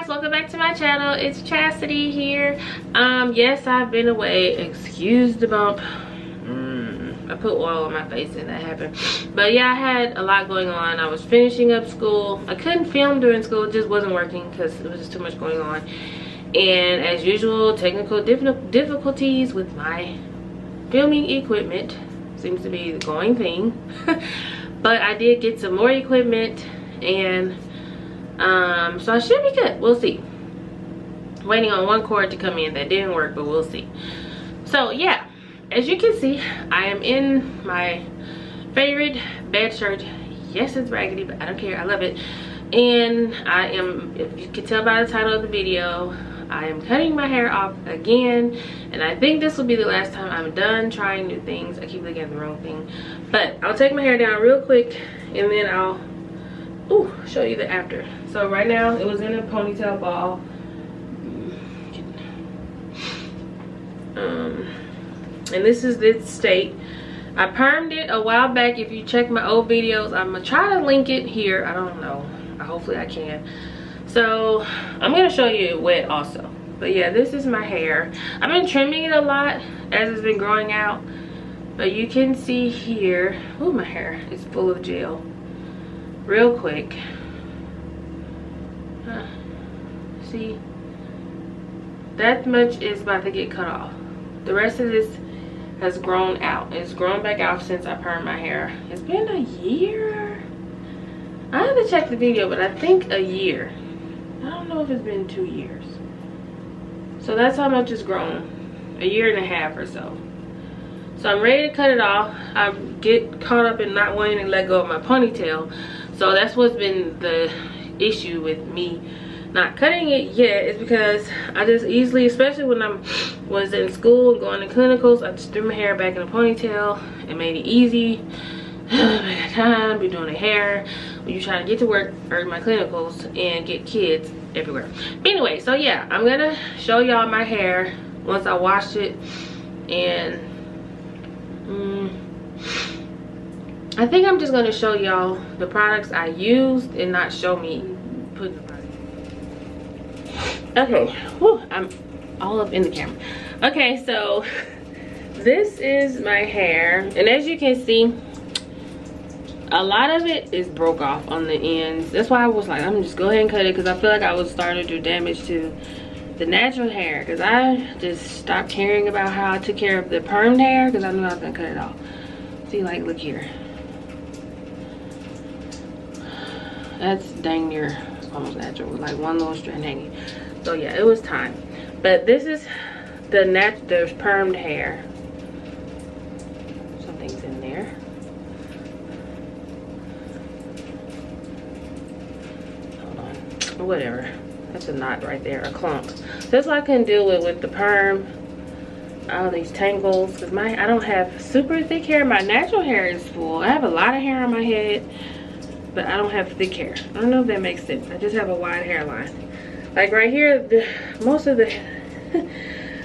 guys, welcome back to my channel. It's Chastity here. Yes, I've been away. Excuse the bump. I put oil on my face and that happened. But yeah, I had a lot going on. I was finishing up school. I couldn't film during school. It just wasn't working because there was just too much going on. And as usual, technical difficulties with my filming equipment. Seems to be the going thing. But I did get some more equipment, and so I should be good. We'll see. Waiting on one cord to come in that didn't work, but we'll see. So yeah, as you can see, I am in my favorite bed shirt. Yes, it's raggedy, but I don't care. I love it. And I am, if you can tell by the title of the video, I am cutting my hair off again, and I think this will be the last time I'm done trying new things. I keep looking at the wrong thing, but I'll take my hair down real quick and then I'll show you the after. So right now it was in a ponytail ball. And this is its state. I permed it a while back. If you check my old videos, I'm gonna try to link it here. I don't know, hopefully I can. So I'm gonna show you it wet also. But yeah, this is my hair. I've been trimming it a lot as it's been growing out, but you can see here, oh, my hair is full of gel. Real quick, see, that much is about to get cut off. The rest of this has grown out. It's grown back out since I permed my hair. It's been a year. I have to check the video, but I think a year. I don't know if it's been 2 years. So that's how much it's grown. A year and a half or so. So I'm ready to cut it off. I get caught up in not wanting to let go of my ponytail. So that's what's been the issue with me not cutting it yet, is because I just easily, especially when I was in school and going to clinicals, I just threw my hair back in a ponytail. It made it easy. I got time to be doing the hair when you try to get to work or my clinicals and get kids everywhere. But anyway, so yeah, I'm gonna show y'all my hair once I wash it. And I think I'm just gonna show y'all the products I used and not show me putting the product. Okay, whew, I'm all up in the camera. Okay, so this is my hair, and as you can see, a lot of it is broke off on the ends. That's why I was like, I'm just go ahead and cut it, because I feel like I was starting to do damage to the natural hair, because I just stopped caring about how I took care of the permed hair, because I knew I was gonna cut it off. See, like, look here. That's dang near almost natural with like one little strand hanging. So yeah, it was time. But this is the permed hair. Something's in there. Whatever, that's a knot right there, a clump. That's what I couldn't deal with the perm, all these tangles, because I don't have super thick hair. My natural hair is full. I have a lot of hair on my head, but I don't have thick hair. I don't know if that makes sense. I just have a wide hairline. Like right here, most of the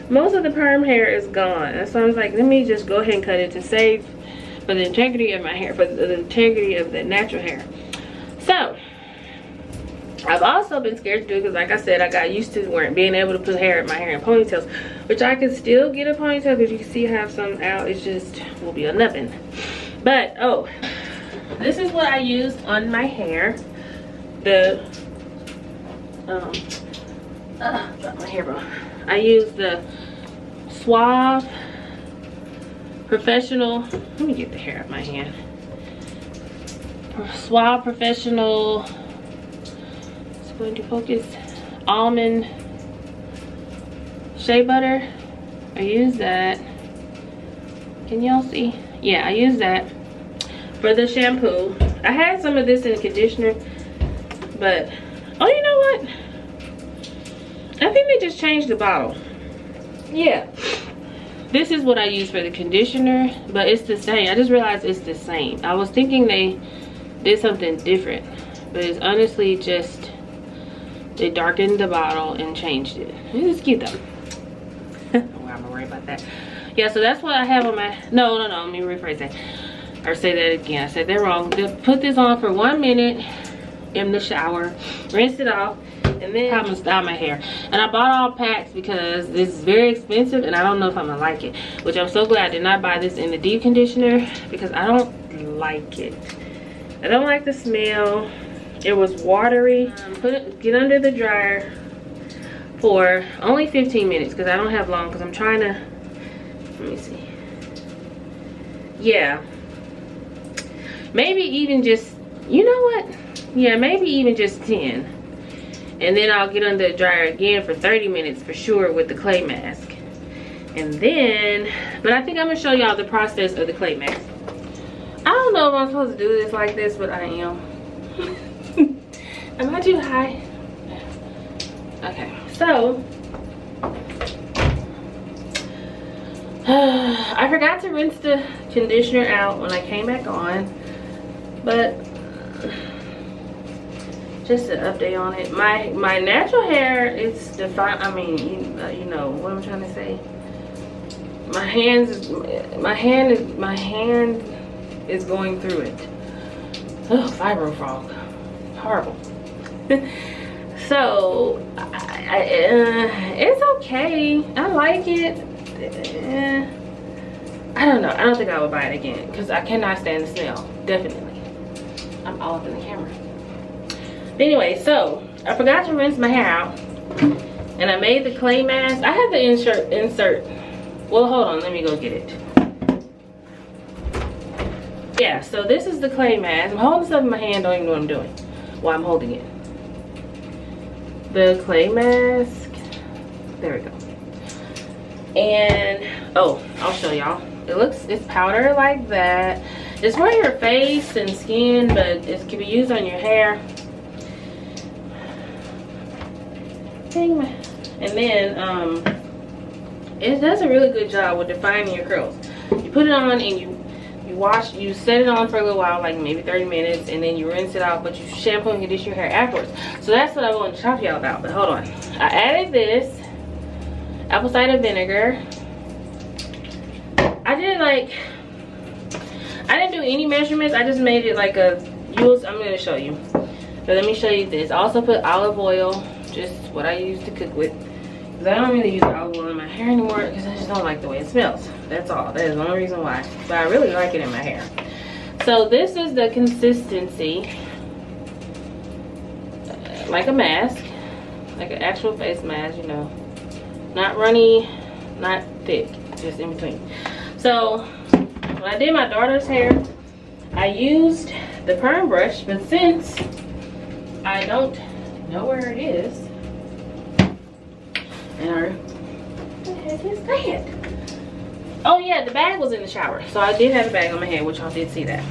perm hair is gone. So I'm like, let me just go ahead and cut it to save for the integrity of my hair, for the integrity of the natural hair. So I've also been scared to do it because, like I said, I got used to being able to put my hair in ponytails, which I can still get a ponytail because you can see I have some out. It just will be a nothing. But this is what I used on my hair. Got my hair bro. I used the Suave Professional. Let me get the hair out of my hand. Suave Professional. Going to focus almond shea butter. I use that. Can y'all see? Yeah, I use that for the shampoo. I had some of this in the conditioner, but oh, you know what, I think they just changed the bottle. Yeah, this is what I use for the conditioner, but it's the same. I just realized it's the same. I was thinking they did something different, but it's honestly just they darkened the bottle and changed it. It's cute though. I'm gonna worry about that. Yeah, so that's what I have on my, no, let me rephrase that. Or say that again, I said that wrong. Just put this on for 1 minute in the shower, rinse it off, and then I'm gonna style my hair. And I bought all packs because this is very expensive and I don't know if I'm gonna like it, which I'm so glad I did not buy this in the deep conditioner because I don't like it. I don't like the smell. It was watery. Get under the dryer for only 15 minutes because I don't have long, because I'm trying to, let me see. Yeah, maybe even just, you know what? Yeah, maybe even just 10. And then I'll get under the dryer again for 30 minutes for sure with the clay mask. And then, but I think I'm gonna show y'all the process of the clay mask. I don't know if I'm supposed to do this like this, but I am. Am I too high? Okay, so I forgot to rinse the conditioner out when I came back on, but just an update on it. My natural hair is defined. I mean, you know what I'm trying to say. My hand is going through it. Oh, fibro frog, horrible. So it's okay. I like it. I don't know. I don't think I would buy it again because I cannot stand the smell. Definitely. I'm all up in the camera. But anyway, so I forgot to rinse my hair out, and I made the clay mask. I have the insert. Well, hold on. Let me go get it. Yeah. So this is the clay mask. I'm holding stuff in my hand. Don't even know what I'm doing while I'm holding it. The clay mask. There we go. And oh, I'll show y'all. It's powder like that. It's for your face and skin, but it can be used on your hair. And then it does a really good job with defining your curls. You put it on and you set it on for a little while, like maybe 30 minutes, and then you rinse it out, but you shampoo and condition your hair afterwards. So that's what I want to talk to y'all about. But hold on, I added this apple cider vinegar. I didn't do any measurements. I just made it like I'm gonna show you. But let me show you this. I also put olive oil, just what I use to cook with, because I don't really use olive oil in my hair anymore because I just don't like the way it smells. That's all. That is the only reason why. But I really like it in my hair. So this is the consistency, like a mask, like an actual face mask, you know. Not runny, not thick, just in between. So when I did my daughter's hair, I used the perm brush, but since I don't know where it is, and what the heck is that? Oh yeah, the bag was in the shower, so I did have a bag on my head, which y'all did see that.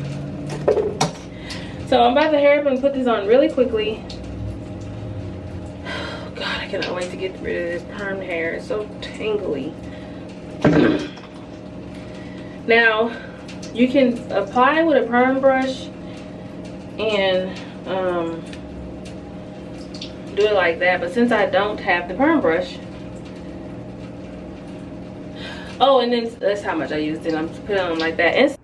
So I'm about to hurry up and put this on really quickly. God, I cannot wait to get rid of this perm hair. It's so tangly. Now, you can apply with a perm brush and do it like that. But since I don't have the perm brush, oh, and then that's how much I used it. I'm just putting it on like that. And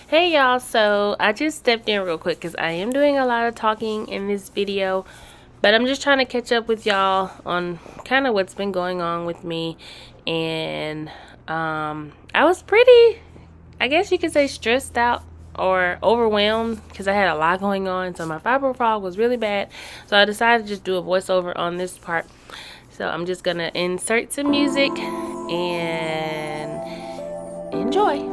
hey y'all, so I just stepped in real quick because I am doing a lot of talking in this video. But I'm just trying to catch up with y'all on kind of what's been going on with me. And I was pretty, I guess you could say, stressed out or overwhelmed because I had a lot going on. So my fibro fog was really bad. So I decided to just do a voiceover on this part. So I'm just going to insert some music and enjoy.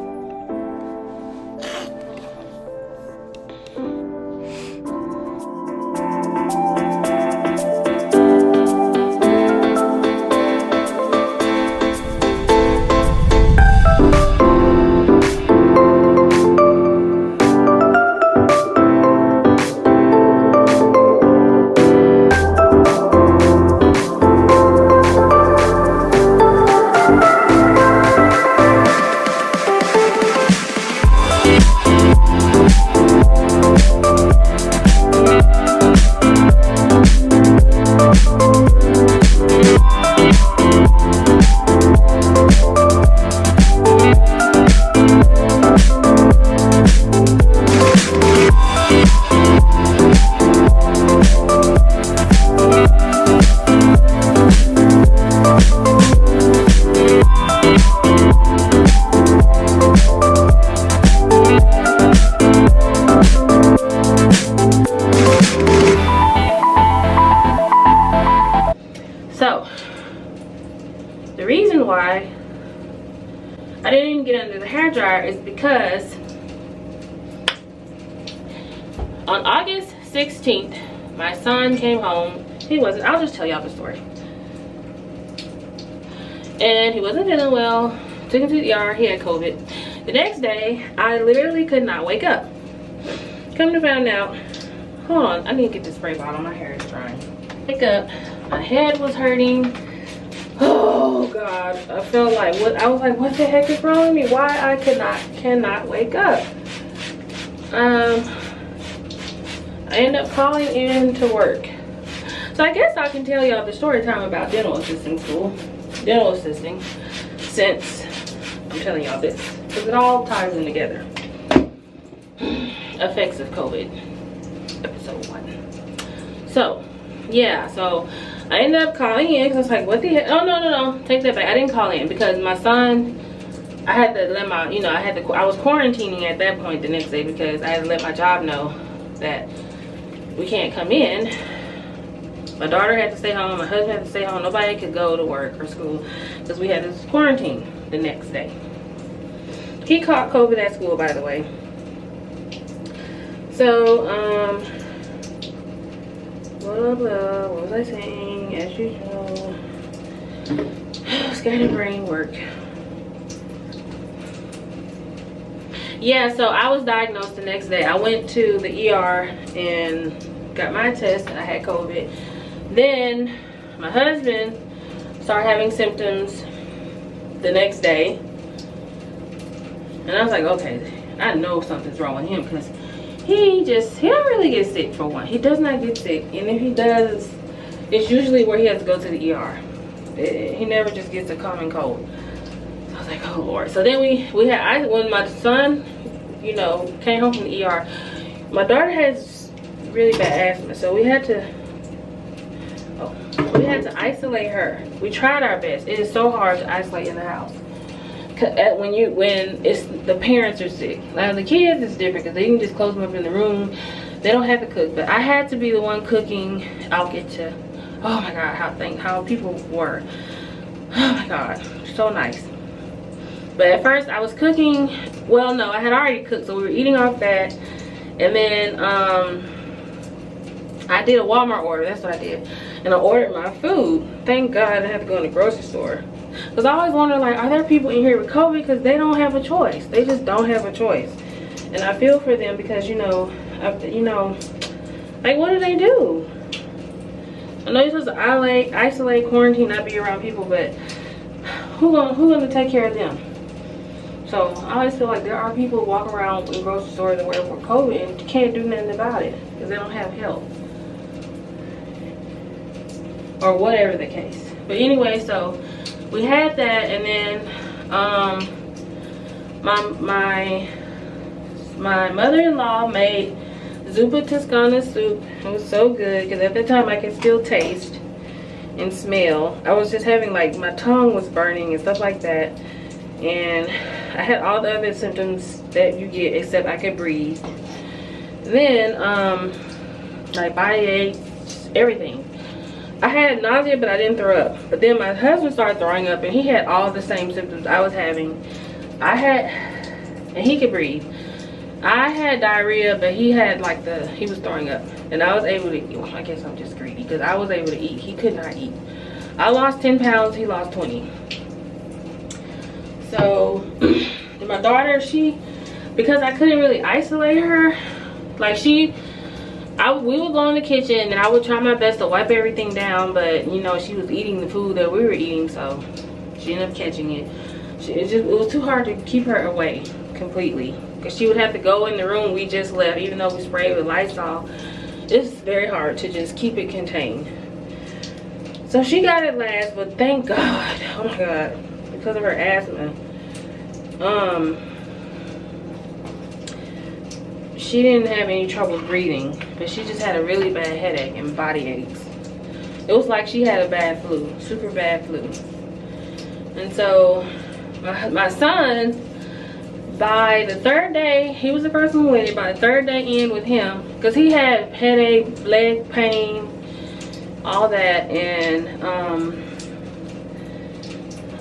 why I didn't even get under the hair dryer is because on August 16th, my son came home. I'll just tell y'all the story. And he wasn't feeling well. Took him to the ER. He had COVID. The next day, I literally could not wake up. Come to find out, hold on, I need to get this spray bottle. My hair is drying. Wake up, my head was hurting. Oh God, I felt like I was like, what the heck is wrong with me? Why I cannot wake up? I ended up calling in to work. So I guess I can tell y'all the story time about dental assisting school. Dental assisting, since I'm telling y'all this, because it all ties in together. Effects of COVID, episode 1. So yeah, so I ended up calling in because I was like, what the heck? Oh no, take that back. I didn't call in because my son, I had to let my, I was quarantining at that point the next day because I had to let my job know that we can't come in. My daughter had to stay home, my husband had to stay home. Nobody could go to work or school because we had to quarantine the next day. He caught COVID at school, by the way. So, blah, blah, what was I saying? As usual, scattered brain work. Yeah, so I was diagnosed the next day. I went to the ER and got my test. I had COVID. Then my husband started having symptoms the next day. And I was like, okay, I know something's wrong with him because he don't really get sick for one. He does not get sick. And if he does, it's usually where he has to go to the ER. He never just gets a common cold. So I was like, oh Lord. So then when my son, came home from the ER, my daughter has really bad asthma. So we had to isolate her. We tried our best. It is so hard to isolate in the house. When it's the parents are sick. Now the kids is different because they can just close them up in the room. They don't have to cook, but I had to be the one cooking. I'll get to, oh my God, how people were. Oh my God, so nice. But at first I was cooking. Well, no, I had already cooked, so we were eating off that. And then I did a Walmart order. That's what I did. And I ordered my food. Thank God I didn't have to go in the grocery store. Because I always wonder, like, are there people in here with COVID? Because they don't have a choice. They just don't have a choice. And I feel for them because, like, what do they do? I know you're supposed to isolate, quarantine, not be around people, but who gonna take care of them? So I always feel like there are people walking around in grocery stores and wherever with COVID and can't do nothing about it because they don't have help. Or whatever the case. But anyway, so we had that, and then my mother-in-law made Zuppa Toscana soup. It was so good because at that time I could still taste and smell. I was just having, like, my tongue was burning and stuff like that, and I had all the other symptoms that you get except I could breathe. Then like body aches, everything. I had nausea, but I didn't throw up. But then my husband started throwing up, and he had all the same symptoms I was having. And he could breathe. I had diarrhea, but he had he was throwing up. And I was able to eat. Well, I guess I'm just greedy because I was able to eat. He could not eat. I lost 10 pounds, he lost 20. So, my daughter, because I couldn't really isolate her, like we would go in the kitchen and I would try my best to wipe everything down, but she was eating the food that we were eating, so she ended up catching it. It was too hard to keep her away completely because she would have to go in the room we just left, even though we sprayed with Lysol. It's very hard to just keep it contained. So she got it last, but thank God, oh my God, because of her asthma, she didn't have any trouble breathing, but she just had a really bad headache and body aches. It was like she had a bad flu, super bad flu. And so my son, by the third day, he was the first one with it. By the third day in with him, because he had headache, leg pain, all that, and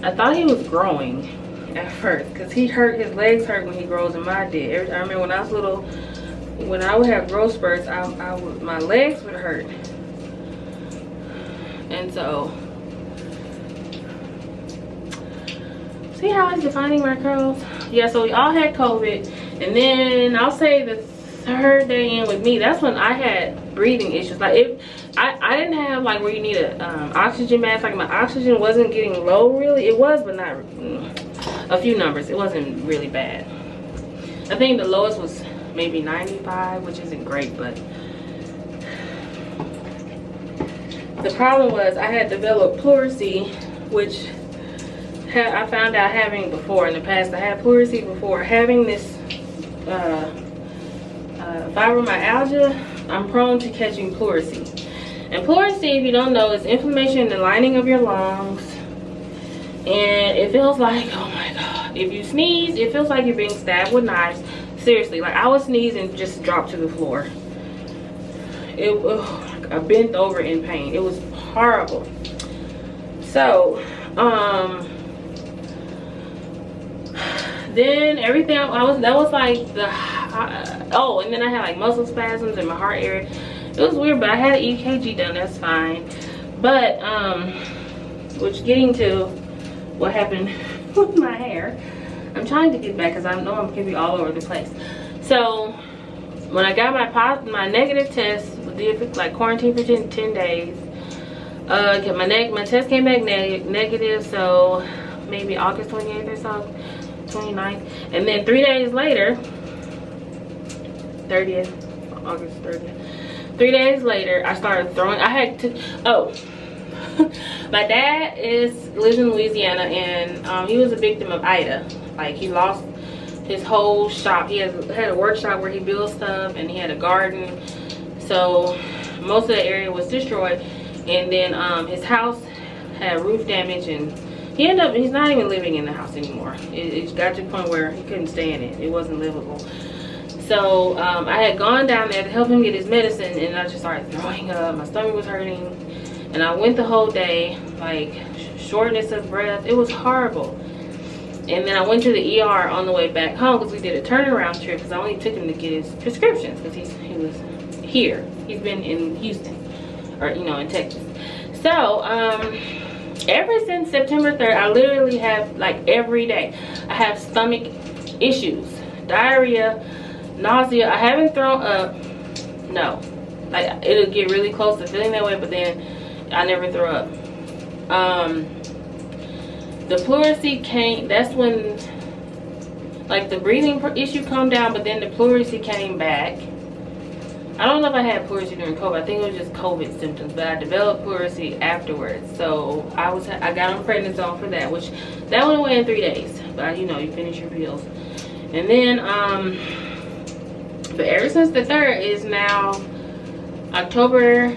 I thought he was growing at first because his legs hurt when he grows, and mine did. I remember when I was little, when I would have growth spurts, my legs would hurt. And so, see how I'm defining my curls? Yeah, so we all had COVID, and then I'll say the third day in with me, that's when I had breathing issues. Like I didn't have like where you need a oxygen mask. Like my oxygen wasn't getting low really. It was, but not a few numbers. It wasn't really bad. I think the lowest was maybe 95, which isn't great, but the problem was I had developed pleurisy, which I found out having before in the past. I had pleurisy before. Having this fibromyalgia, I'm prone to catching pleurisy. And pleurisy, if you don't know, is inflammation in the lining of your lungs. And it feels like, oh my God, if you sneeze, it feels like you're being stabbed with knives. Seriously, like I would sneeze and just drop to the floor. I bent over in pain. It was horrible. So, then everything that was like the oh, and then I had like muscle spasms in my heart area. It was weird, but I had an EKG done. That's fine. But which getting to what happened with my hair, I'm trying to get back because I know I'm gonna be all over the place. So when I got my negative test, did like quarantine for 10 days. My test came back negative, so maybe August 28th or so. 29th, and then 3 days later, 30th, August 30th, 3 days later, I started throwing. I had to, my dad lives in Louisiana, and he was a victim of Ida. Like he lost his whole shop. He had a workshop where he built stuff, and he had a garden, so most of the area was destroyed. And then his house had roof damage, and he's not even living in the house anymore. It got to the point where he couldn't stay in it. It wasn't livable. So I had gone down there to help him get his medicine, and I just started throwing up. My stomach was hurting, and I went the whole day, like shortness of breath. It was horrible. And then I went to the ER on the way back home because we did a turnaround trip, because I only took him to get his prescriptions because he was here. He's been in Houston, or in Texas. So ever since September 3rd, I literally have, like, every day, I have stomach issues, diarrhea, nausea. I haven't thrown up, no. Like, it'll get really close to feeling that way, but then I never throw up. The pleurisy came, that's when, like, the breathing issue calmed down, but then the pleurisy came back. I don't know if I had pleurisy during COVID. I think it was just COVID symptoms, but I developed pleurisy afterwards. So I got on prednisone for that, which that went away in 3 days. But you finish your pills. And then but ever since the 3rd is now October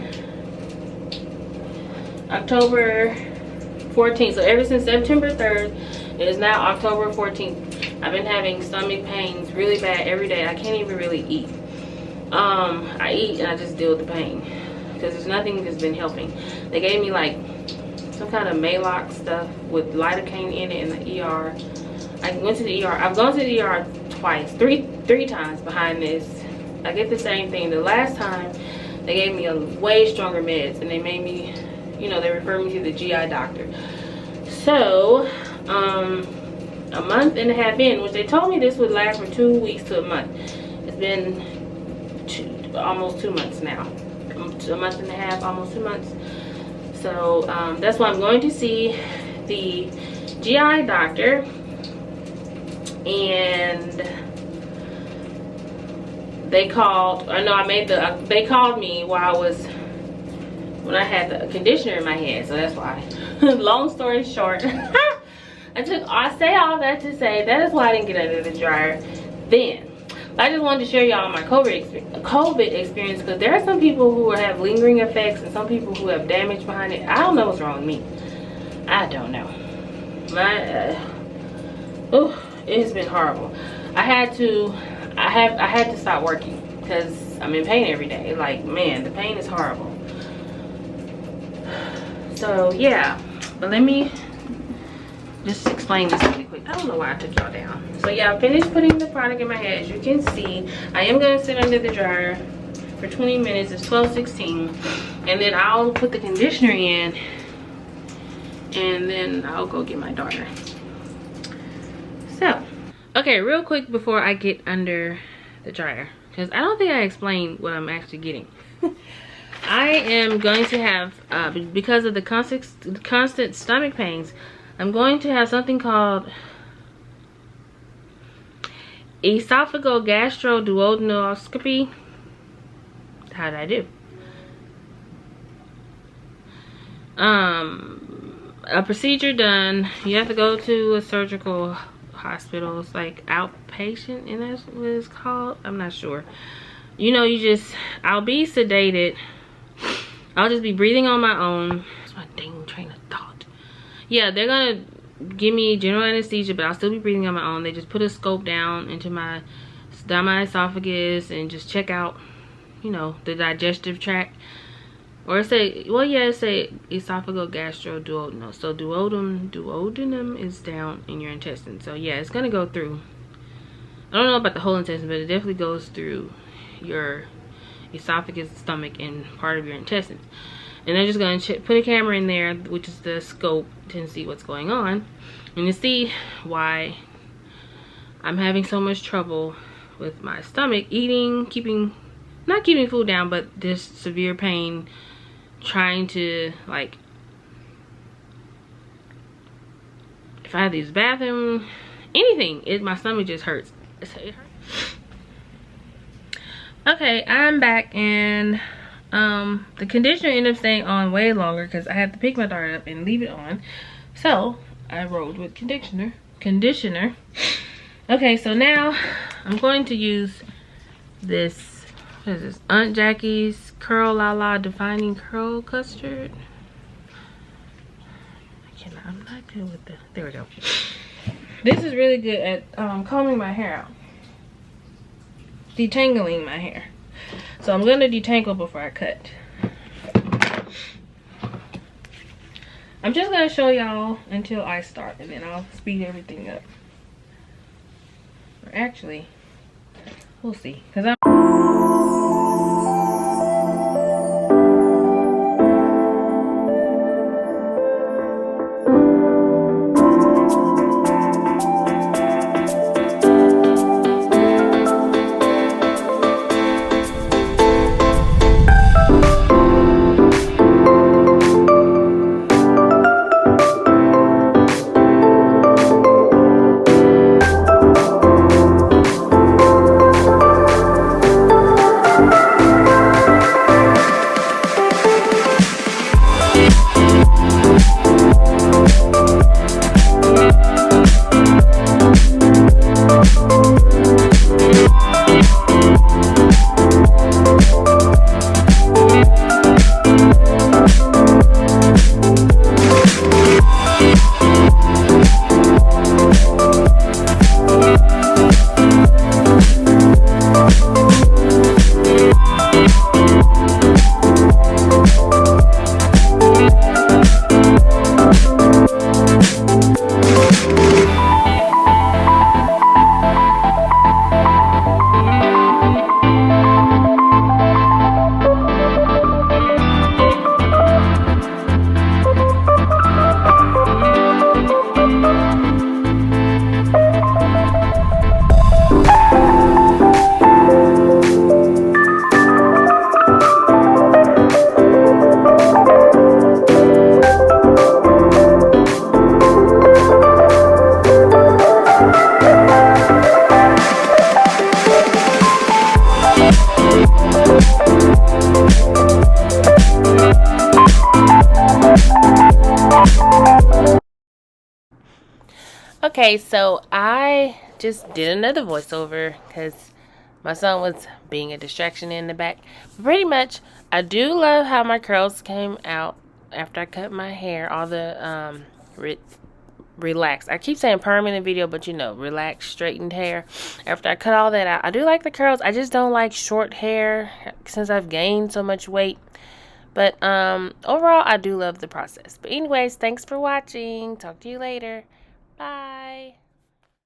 14th. So ever since September 3rd, it is now October 14th. I've been having stomach pains really bad every day. I can't even really eat. I eat and I just deal with the pain because there's nothing that's been helping. They gave me like some kind of Maalox stuff with lidocaine in it in the ER. I went to the ER. I've gone to the ER twice, three times behind this. I get the same thing. The last time they gave me a way stronger meds, and they made me, they referred me to the GI doctor. So a month and a half in, which they told me this would last for 2 weeks to a month. It's been almost 2 months now, a month and a half, almost 2 months. So that's why I'm going to see the GI doctor, and they called. They called me when I had the conditioner in my head, so that's why. Long story short, I say all that to say that is why I didn't get under the dryer then. I just wanted to share y'all my COVID experience, because there are some people who have lingering effects and some people who have damage behind it. I don't know what's wrong with me. I don't know. It has been horrible. I had to stop working because I'm in pain every day. Like, man, the pain is horrible. So yeah, but let me just explain this really quick. I don't know why I took y'all down. So yeah, I finished putting the product in my hair. As you can see, I am gonna sit under the dryer for 20 minutes. It's 12:16, and then I'll put the conditioner in, and then I'll go get my daughter. So, okay, real quick before I get under the dryer, because I don't think I explained what I'm actually getting. I am going to have, because of the constant stomach pains, I'm going to have something called esophagogastroduodenoscopy. How did I do? A procedure done. You have to go to a surgical hospital. It's like outpatient, and that's what it's called. I'm not sure. You know, I'll be sedated. I'll just be breathing on my own. That's my dang train of thought. Yeah, they're gonna give me general anesthesia, but I'll still be breathing on my own. They just put a scope down my esophagus and just check out, you know, the digestive tract. Or say, well, yeah, say esophagogastroduodenal. So duodenum is down in your intestine. So yeah, it's gonna go through. I don't know about the whole intestine, but it definitely goes through your esophagus, stomach, and part of your intestines. And they're just gonna put a camera in there, which is the scope, to see what's going on, and to see why I'm having so much trouble with my stomach, not keeping food down, but this severe pain, trying to, like, if I have to use the bathroom, anything, my stomach just hurts. It hurts. Okay, I'm back, and the conditioner ended up staying on way longer because I had to pick my daughter up and leave it on. So I rolled with conditioner. Okay, so now I'm going to use this, what is this, Aunt Jackie's Curl La La Defining Curl Custard. I'm not good with there we go. This is really good at combing my hair out, detangling my hair. So I'm gonna detangle before I cut. I'm just gonna show y'all until I start, and then I'll speed everything up. Or actually, we'll see, because I'm okay, so I just did another voiceover because my son was being a distraction in the back. But pretty much, I do love how my curls came out after I cut my hair. All the relaxed. I keep saying permanent video, but you know, relaxed, straightened hair. After I cut all that out, I do like the curls. I just don't like short hair since I've gained so much weight. But overall, I do love the process. But anyways, thanks for watching. Talk to you later. Bye.